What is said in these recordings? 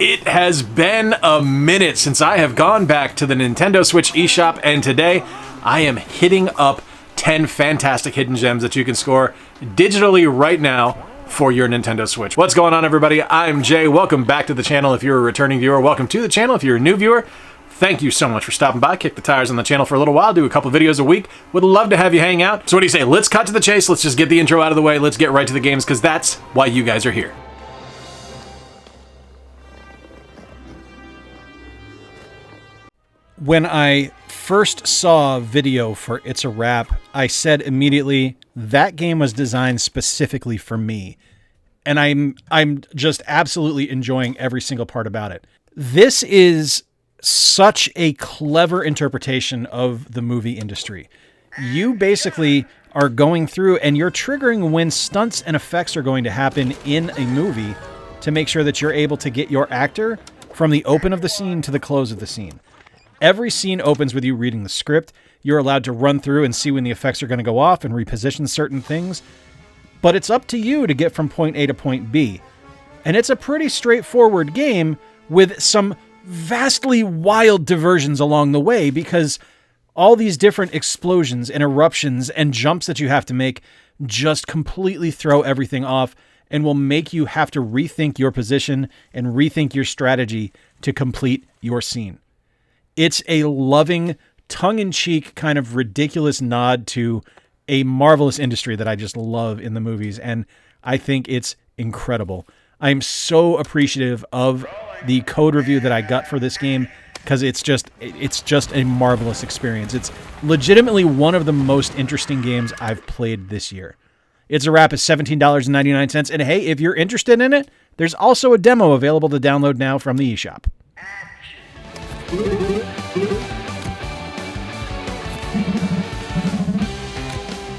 It has been a minute since I have gone back to the Nintendo Switch eShop, and today I am hitting up 10 fantastic hidden gems that you can score digitally right now for your Nintendo Switch. What's going on, everybody? I'm Jay. Welcome back to the channel if you're a returning viewer. Welcome to the channel if you're a new viewer. Thank you so much for stopping by. Kick the tires on the channel for a little while. Do a couple videos a week. Would love to have you hang out. So what do you say? Let's cut to the chase. Let's just get the intro out of the way. Let's get right to the games, because that's why you guys are here. When I first saw a video for It's a Wrap, I said immediately that game was designed specifically for me. And I'm just absolutely enjoying every single part about it. This is such a clever interpretation of the movie industry. You basically are going through and you're triggering when stunts and effects are going to happen in a movie to make sure that you're able to get your actor from the open of the scene to the close of the scene. Every scene opens with you reading the script. You're allowed to run through and see when the effects are going to go off and reposition certain things. But it's up to you to get from point A to point B. And it's a pretty straightforward game with some vastly wild diversions along the way, because all these different explosions and eruptions and jumps that you have to make just completely throw everything off and will make you have to rethink your position and rethink your strategy to complete your scene. It's a loving, tongue-in-cheek kind of ridiculous nod to a marvelous industry that I just love in the movies, and I think it's incredible. I'm so appreciative of the code review that I got for this game, because it's just a marvelous experience. It's legitimately one of the most interesting games I've played this year. It's a Wrap is $17.99, and hey, if you're interested in it, there's also a demo available to download now from the eShop.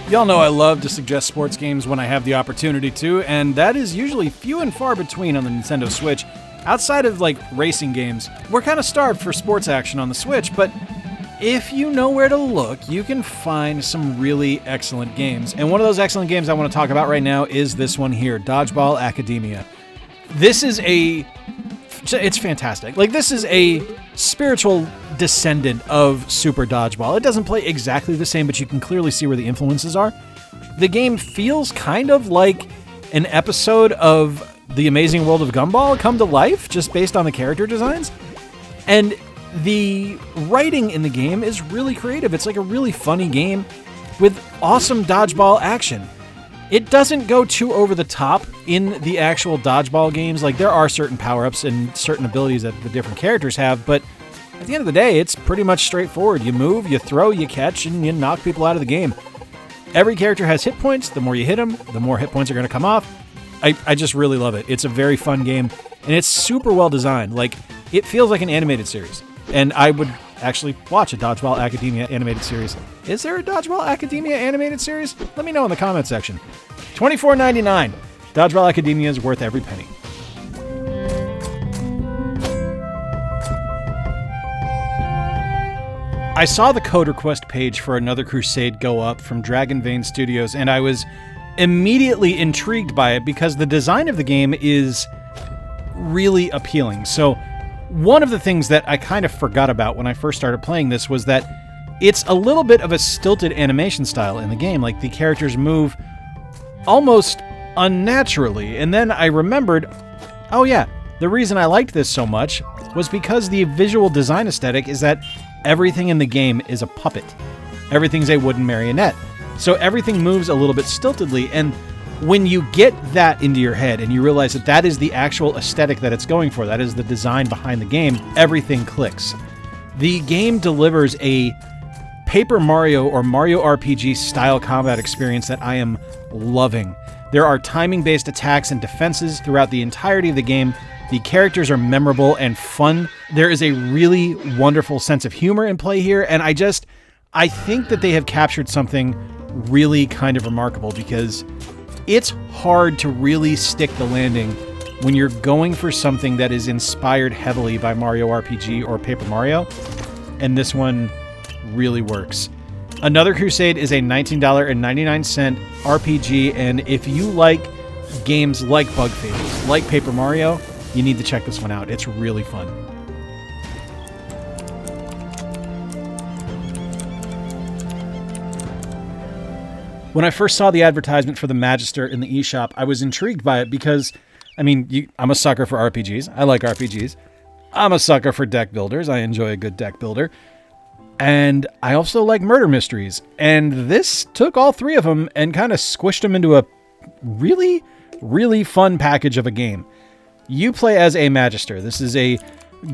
Y'all know I love to suggest sports games when I have the opportunity to, and that is usually few and far between on the Nintendo Switch. Outside of, like, racing games, we're kind of starved for sports action on the Switch, but if you know where to look, you can find some really excellent games. And one of those excellent games I want to talk about right now is this one here, Dodgeball Academia. This is it's fantastic. Like, this is a spiritual descendant of Super Dodgeball. It doesn't play exactly the same, but you can clearly see where the influences are. The game feels kind of like an episode of The Amazing World of Gumball come to life, just based on the character designs. And the writing in the game is really creative. It's like a really funny game with awesome dodgeball action. It doesn't go too over the top in the actual dodgeball games. Like, there are certain power-ups and certain abilities that the different characters have, but at the end of the day, it's pretty much straightforward. You move, you throw, you catch, and you knock people out of the game. Every character has hit points. The more you hit them, the more hit points are going to come off. I just really love it. It's a very fun game, and it's super well designed. Like, it feels like an animated series, and I would actually watch a Dodgeball Academia animated series. Is there a Dodgeball Academia animated series? Let me know in the comment section. $24.99. Dodgeball Academia is worth every penny. I saw the code request page for Another Crusade go up from Dragon Vein Studios, and I was immediately intrigued by it because the design of the game is really appealing. So one of the things that I kind of forgot about when I first started playing this was that it's a little bit of a stilted animation style in the game. Like, the characters move almost unnaturally. And then I remembered, oh yeah, the reason I liked this so much was because the visual design aesthetic is that everything in the game is a puppet. Everything's a wooden marionette. So everything moves a little bit stiltedly, and when you get that into your head and you realize that that is the actual aesthetic that it's going for, that is the design behind the game, everything clicks. The game delivers a Paper Mario or Mario RPG style combat experience that I am loving. There are timing-based attacks and defenses throughout the entirety of the game. The characters are memorable and fun. There is a really wonderful sense of humor in play here, and I think that they have captured something really kind of remarkable, because it's hard to really stick the landing when you're going for something that is inspired heavily by Mario RPG or Paper Mario, and this one really works. Another Crusade is a $19.99 RPG, and if you like games like Bug Fables, like Paper Mario, you need to check this one out. It's really fun. When I first saw the advertisement for the Magister in the eShop, I was intrigued by it because, I mean, I'm a sucker for RPGs. I like RPGs. I'm a sucker for deck builders. I enjoy a good deck builder. And I also like murder mysteries. And this took all three of them and kind of squished them into a really, really fun package of a game. You play as a Magister. This is a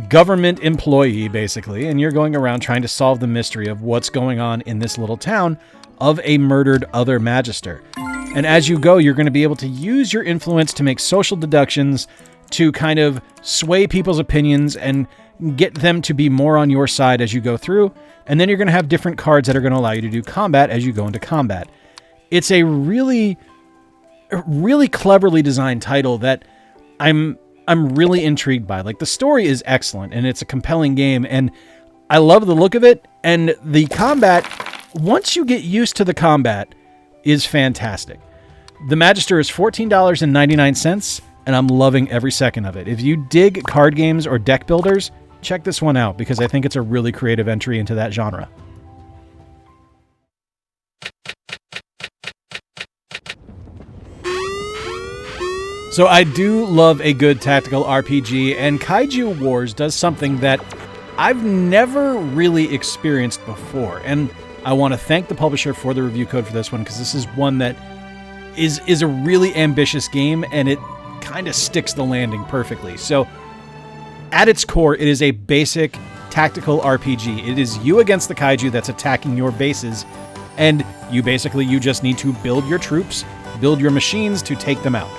government employee, basically, and you're going around trying to solve the mystery of what's going on in this little town of a murdered other Magister. And as you go, you're going to be able to use your influence to make social deductions to kind of sway people's opinions and get them to be more on your side as you go through. And then you're going to have different cards that are going to allow you to do combat as you go into combat. It's a really cleverly designed title that I'm really intrigued by. Like, the story is excellent and it's a compelling game, and I love the look of it, and the combat, once you get used to the combat, is fantastic. The Magister is $14.99, and I'm loving every second of it. If you dig card games or deck builders, check this one out because I think it's a really creative entry into that genre. So I do love a good tactical RPG, and Kaiju Wars does something that I've never really experienced before. And I want to thank the publisher for the review code for this one, because this is one that is a really ambitious game, and it kind of sticks the landing perfectly. So at its core, it is a basic tactical RPG. It is you against the kaiju that's attacking your bases, and you just need to build your troops, build your machines to take them out.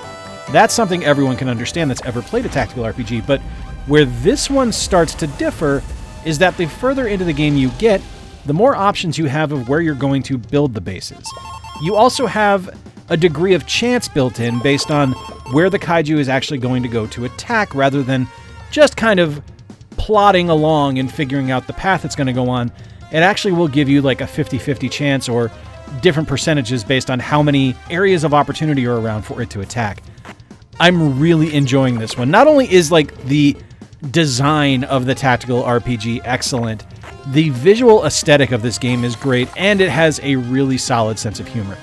That's something everyone can understand that's ever played a tactical RPG, but where this one starts to differ is that the further into the game you get, the more options you have of where you're going to build the bases. You also have a degree of chance built in based on where the kaiju is actually going to go to attack, rather than just kind of plodding along and figuring out the path it's going to go on. It actually will give you like a 50-50 chance or different percentages based on how many areas of opportunity are around for it to attack. I'm really enjoying this one. Not only is like the design of the tactical RPG excellent, the visual aesthetic of this game is great, and it has a really solid sense of humor.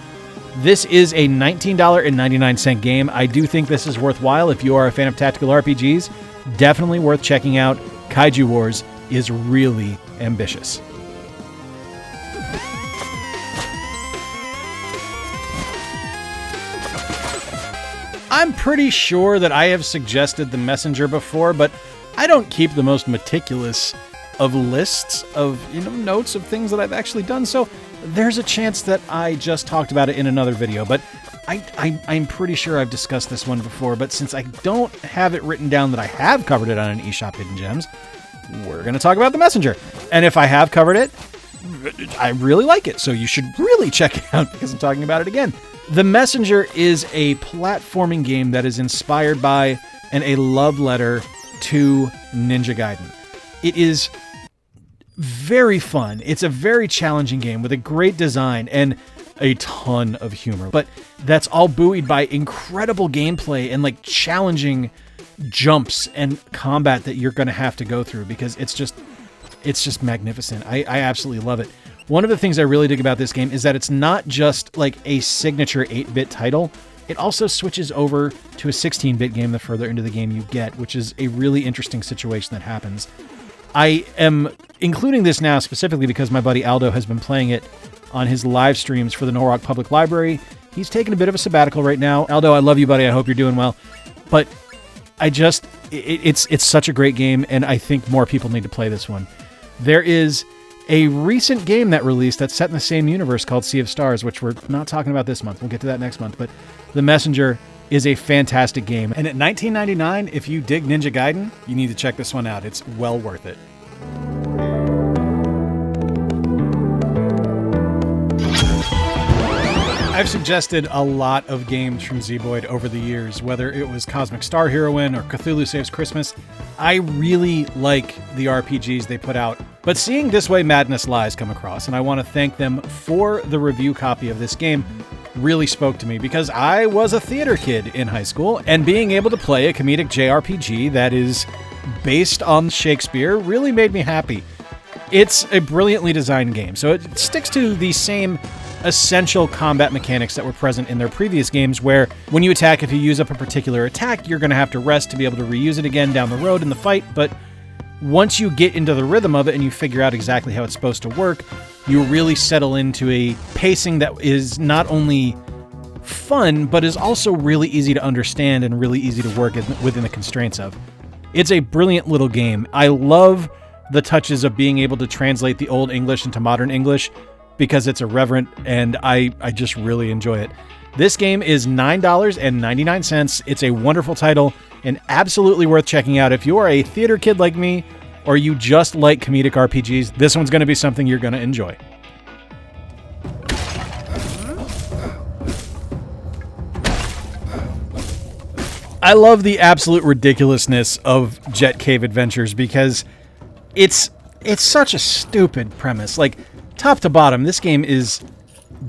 This is a $19.99 game. I do think this is worthwhile if you are a fan of tactical RPGs. Definitely worth checking out. Kaiju Wars is really ambitious. I'm pretty sure that I have suggested The Messenger before, but I don't keep the most meticulous of lists of, notes of things that I've actually done, so there's a chance that I just talked about it in another video, but I'm pretty sure I've discussed this one before, but since I don't have it written down that I have covered it on an eShop Hidden Gems, we're going to talk about The Messenger. And if I have covered it, I really like it, so you should really check it out because I'm talking about it again. The Messenger is a platforming game that is inspired by and a love letter to Ninja Gaiden. It is very fun. It's a very challenging game with a great design and a ton of humor, but that's all buoyed by incredible gameplay and like challenging jumps and combat that you're going to have to go through, because it's just magnificent. I absolutely love it. One of the things I really dig about this game is that it's not just like a signature 8-bit title. It also switches over to a 16-bit game the further into the game you get, which is a really interesting situation that happens. I am including this now specifically because my buddy Aldo has been playing it on his live streams for the Norwalk Public Library. He's taking a bit of a sabbatical right now. Aldo, I love you, buddy. I hope you're doing well. But it's such a great game, and I think more people need to play this one. There is a recent game that released that's set in the same universe called Sea of Stars, which we're not talking about this month. We'll get to that next month. But The Messenger is a fantastic game. And at $19.99, if you dig Ninja Gaiden, you need to check this one out. It's well worth it. I've suggested a lot of games from Zeboyd over the years, whether it was Cosmic Star Heroine or Cthulhu Saves Christmas. I really like the RPGs they put out, but seeing This Way Madness Lies come across, and I want to thank them for the review copy of this game. really spoke to me because I was a theater kid in high school, and being able to play a comedic JRPG that is based on Shakespeare really made me happy. It's a brilliantly designed game, so it sticks to the same essential combat mechanics that were present in their previous games, where when you attack, if you use up a particular attack, you're going to have to rest to be able to reuse it again down the road in the fight, but once you get into the rhythm of it and you figure out exactly how it's supposed to work, you really settle into a pacing that is not only fun, but is also really easy to understand and really easy to work within the constraints of. It's a brilliant little game. I love the touches of being able to translate the old English into modern English because it's irreverent, and I just really enjoy it. This game is $9.99. It's a wonderful title and absolutely worth checking out. If you are a theater kid like me, or you just like comedic RPGs, this one's going to be something you're going to enjoy. I love the absolute ridiculousness of Jet Cave Adventures because it's such a stupid premise. Like, top to bottom, this game is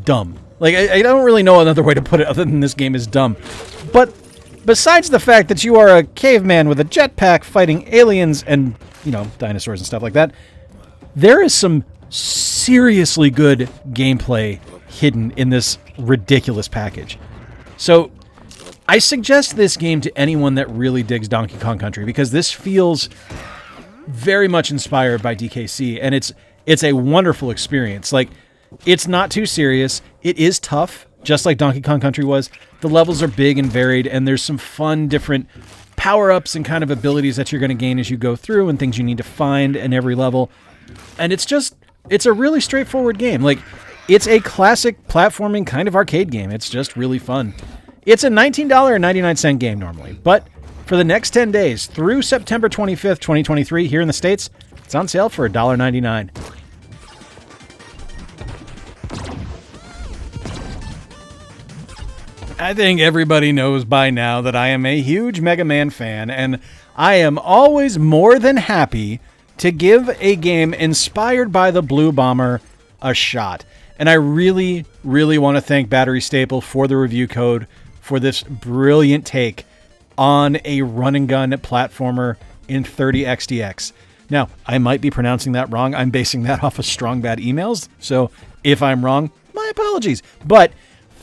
dumb. Like, I don't really know another way to put it other than this game is dumb. But besides the fact that you are a caveman with a jetpack fighting aliens and, dinosaurs and stuff like that, there is some seriously good gameplay hidden in this ridiculous package. So I suggest this game to anyone that really digs Donkey Kong Country, because this feels very much inspired by DKC, and it's a wonderful experience. Like, it's not too serious. It is tough, just like Donkey Kong Country was. The levels are big and varied, and there's some fun, different power-ups and kind of abilities that you're going to gain as you go through and things you need to find in every level. And it's a really straightforward game. Like, it's a classic platforming kind of arcade game. It's just really fun. It's a $19.99 game normally, but for the next 10 days through September 25th, 2023 here in the States, it's on sale for $1.99. I think everybody knows by now that I am a huge Mega Man fan, and I am always more than happy to give a game inspired by the Blue Bomber a shot. And I really, really want to thank Battery Staple for the review code for this brilliant take on a run-and-gun platformer in 30XDX. Now, I might be pronouncing that wrong. I'm basing that off of Strong Bad emails, so if I'm wrong, my apologies. But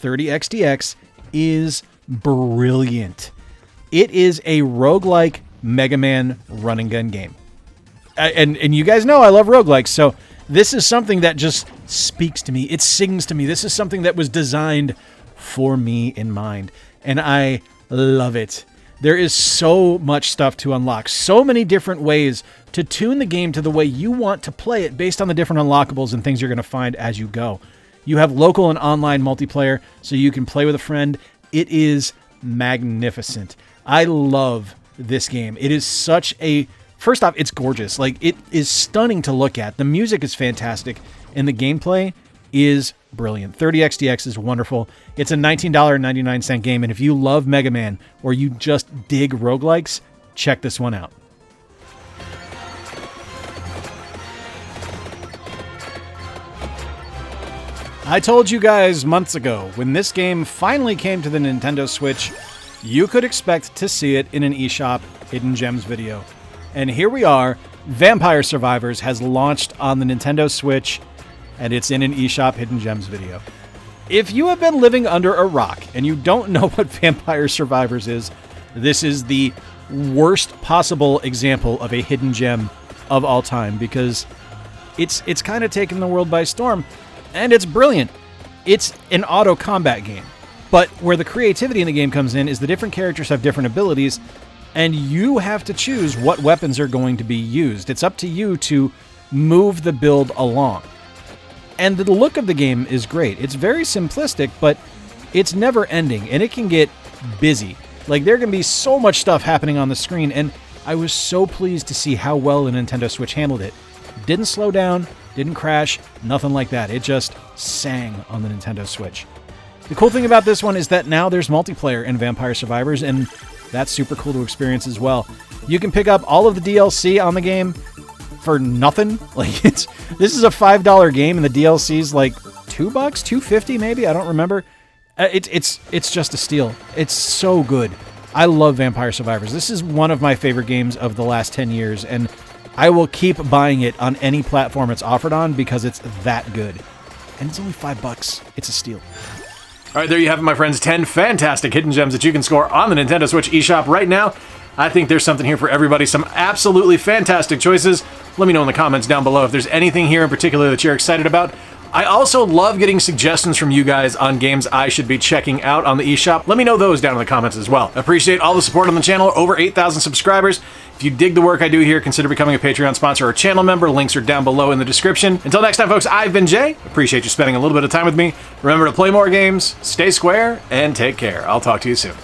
30XDX is brilliant. It is a roguelike Mega Man run-and-gun game. And you guys know I love roguelikes, so this is something that just speaks to me. It sings to me. This is something that was designed for me in mind, and I love it. There is so much stuff to unlock, so many different ways to tune the game to the way you want to play it based on the different unlockables and things you're going to find as you go. You have local and online multiplayer, so you can play with a friend. It is magnificent. I love this game. It is such a... First off, it's gorgeous. Like, it is stunning to look at. The music is fantastic, and the gameplay is brilliant. 30XDX is wonderful. It's a $19.99 game, and if you love Mega Man or you just dig roguelikes, check this one out. I told you guys months ago, when this game finally came to the Nintendo Switch, you could expect to see it in an eShop Hidden Gems video. And here we are. Vampire Survivors has launched on the Nintendo Switch, and it's in an eShop Hidden Gems video. If you have been living under a rock and you don't know what Vampire Survivors is, this is the worst possible example of a hidden gem of all time, because it's kind of taken the world by storm. And it's brilliant. It's an auto combat game. But where the creativity in the game comes in is the different characters have different abilities, and you have to choose what weapons are going to be used. It's up to you to move the build along. And the look of the game is great. It's very simplistic, but it's never ending, and it can get busy. Like, there can be so much stuff happening on the screen, and I was so pleased to see how well the Nintendo Switch handled it. Didn't slow down, didn't crash, nothing like that. It just sang on the Nintendo Switch. The cool thing about this one is that now there's multiplayer in Vampire Survivors, and that's super cool to experience as well. You can pick up all of the DLC on the game for nothing. Like, this is a $5 game, and the DLC's like $2, $2.50 maybe, I don't remember. It's just a steal. It's so good. I love Vampire Survivors. This is one of my favorite games of the last 10 years, and I will keep buying it on any platform it's offered on because it's that good. And it's only $5. It's a steal. All right, there you have it, my friends. 10 fantastic hidden gems that you can score on the Nintendo Switch eShop right now. I think there's something here for everybody. Some absolutely fantastic choices. Let me know in the comments down below if there's anything here in particular that you're excited about. I also love getting suggestions from you guys on games I should be checking out on the eShop. Let me know those down in the comments as well. Appreciate all the support on the channel. Over 8,000 subscribers. If you dig the work I do here, consider becoming a Patreon sponsor or channel member. Links are down below in the description. Until next time, folks, I've been Jay. Appreciate you spending a little bit of time with me. Remember to play more games, stay square, and take care. I'll talk to you soon.